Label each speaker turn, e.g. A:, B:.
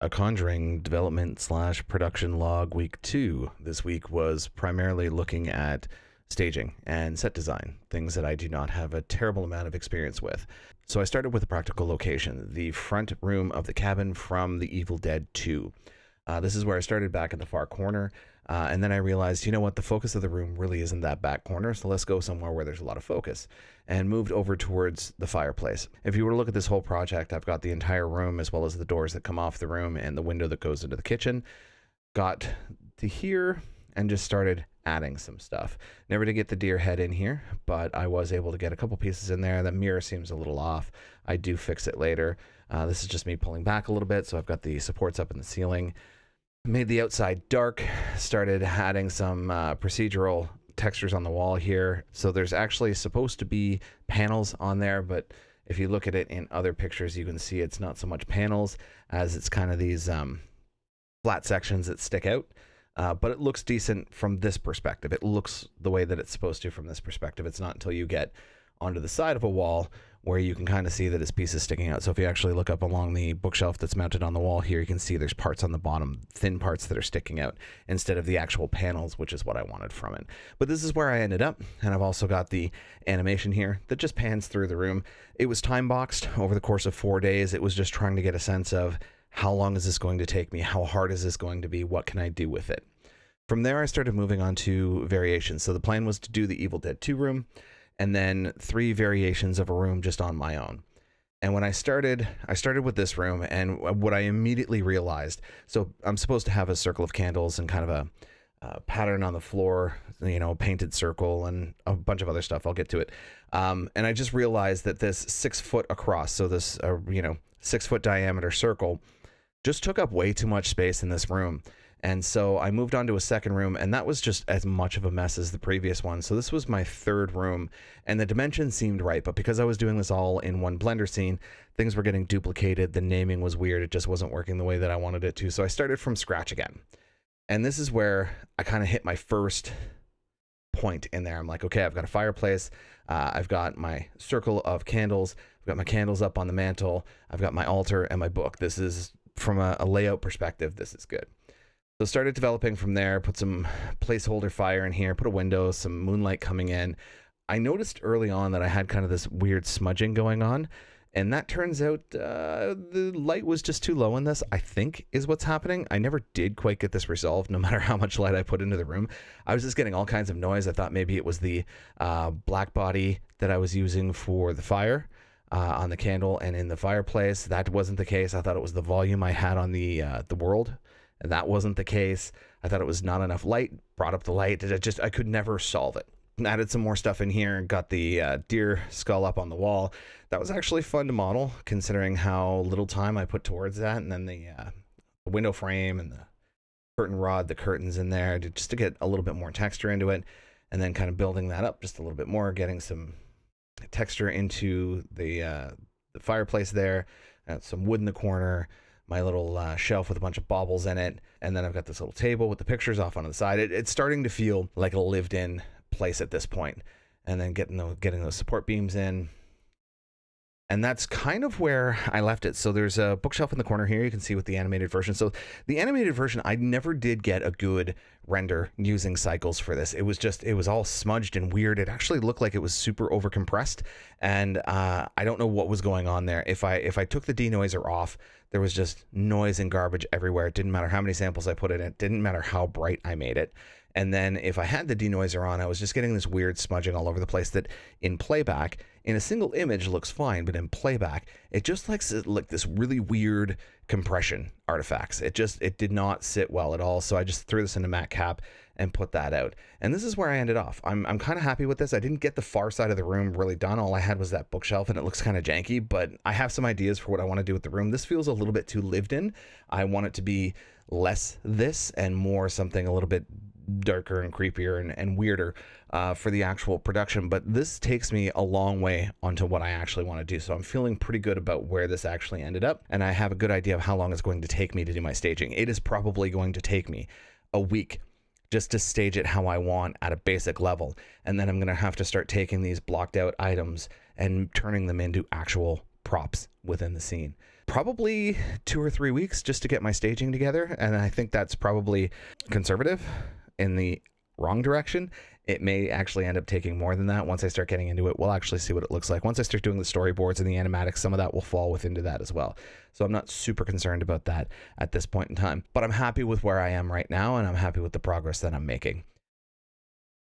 A: A Conjuring development slash production log week 2. This week was primarily looking at staging and set design, things that I do not have a terrible amount of experience with. So I started with a practical location, the front room of the cabin from The Evil Dead 2. This is where I started back in the far corner, and then I realized, you know what, the focus of the room really isn't that back corner, so let's go somewhere where there's a lot of focus, and moved over towards the fireplace. If you were to look at this whole project, I've got the entire room as well as the doors that come off the room and the window that goes into the kitchen. Got to here and just started adding some stuff. Never to get the deer head in here, but I was able to get a couple pieces in there. The mirror seems a little off. I do fix it later. This is just me pulling back a little bit, so I've got the supports up in the ceiling. Made the outside dark, started adding some procedural textures on the wall here. So there's actually supposed to be panels on there, but if you look at it in other pictures, you can see it's not so much panels as it's kind of these flat sections that stick out. But it looks decent from this perspective. It looks the way that it's supposed to from this perspective. It's not until you get onto the side of a wall where you can kind of see that its pieces sticking out. So if you actually look up along the bookshelf that's mounted on the wall here, you can see there's parts on the bottom, thin parts that are sticking out instead of the actual panels, which is what I wanted from it. But this is where I ended up, and I've also got the animation here that just pans through the room. It was time boxed over the course of 4 days. It was just trying to get a sense of how long is this going to take me? How hard is this going to be? What can I do with it? From there, I started moving on to variations. So the plan was to do the Evil Dead 2 room, and then 3 variations of a room just on my own. And when I started with this room, and what I immediately realized, so I'm supposed to have a circle of candles and kind of a pattern on the floor, you know, painted circle and a bunch of other stuff. I'll get to it. And I just realized that this 6 foot across, so this, 6 foot diameter circle just took up way too much space in this room. And so I moved on to a second room, and that was just as much of a mess as the previous one. So this was my third room, and the dimensions seemed right, but because I was doing this all in one Blender scene, things were getting duplicated. The naming was weird. It just wasn't working the way that I wanted it to. So I started from scratch again. And this is where I kind of hit my first point in there. I'm like, okay, I've got a fireplace. I've got my circle of candles. I've got my candles up on the mantle. I've got my altar and my book. This is, from a layout perspective, this is good. So started developing from there, put some placeholder fire in here, put a window, some moonlight coming in. I noticed early on that I had kind of this weird smudging going on, and that turns out the light was just too low in this, I think, is what's happening. I never did quite get this resolved, no matter how much light I put into the room. I was just getting all kinds of noise. I thought maybe it was the black body that I was using for the fire on the candle and in the fireplace. That wasn't the case. I thought it was the volume I had on the world. And that wasn't the case. I thought it was not enough light, brought up the light. I could never solve it. Added some more stuff in here, got the deer skull up on the wall. That was actually fun to model, considering how little time I put towards that. And then the window frame and the curtain rod, the curtains in there, just to get a little bit more texture into it. And then kind of building that up just a little bit more, getting some texture into the fireplace there, some wood in the corner, my little shelf with a bunch of baubles in it, and then I've got this little table with the pictures off on the side. It's starting to feel like a lived-in place at this point, and then getting those support beams in, and that's kind of where I left it. So there's a bookshelf in the corner here. You can see with the animated version. So the animated version, I never did get a good render using cycles for this. It was all smudged and weird. It actually looked like it was super over compressed, and I don't know what was going on there. If I took the denoiser off, there was just noise and garbage everywhere. It didn't matter how many samples I put in it. Didn't matter how bright I made it. And then if I had the denoiser on, I was just getting this weird smudging all over the place that in playback, in a single image looks fine, but in playback, it just like this really weird compression artifacts. It did not sit well at all. So I just threw this into MatCap and put that out. And this is where I ended off. I'm kind of happy with this. I didn't get the far side of the room really done. All I had was that bookshelf, and it looks kind of janky, but I have some ideas for what I want to do with the room. This feels a little bit too lived in. I want it to be less this and more something a little bit darker and creepier and weirder for the actual production, but this takes me a long way onto what I actually want to do. So I'm feeling pretty good about where this actually ended up, and I have a good idea of how long it's going to take me to do my staging. It is probably going to take me a week just to stage it how I want at a basic level, and then I'm going to have to start taking these blocked out items and turning them into actual props within the scene. probably 2 or 3 weeks just to get my staging together. And I think that's probably conservative in the wrong direction. It may actually end up taking more than that. Once I start getting into it, we'll actually see what it looks like. Once I start doing the storyboards and the animatics, some of that will fall within that as well. So I'm not super concerned about that at this point in time. But I'm happy with where I am right now, and I'm happy with the progress that I'm making.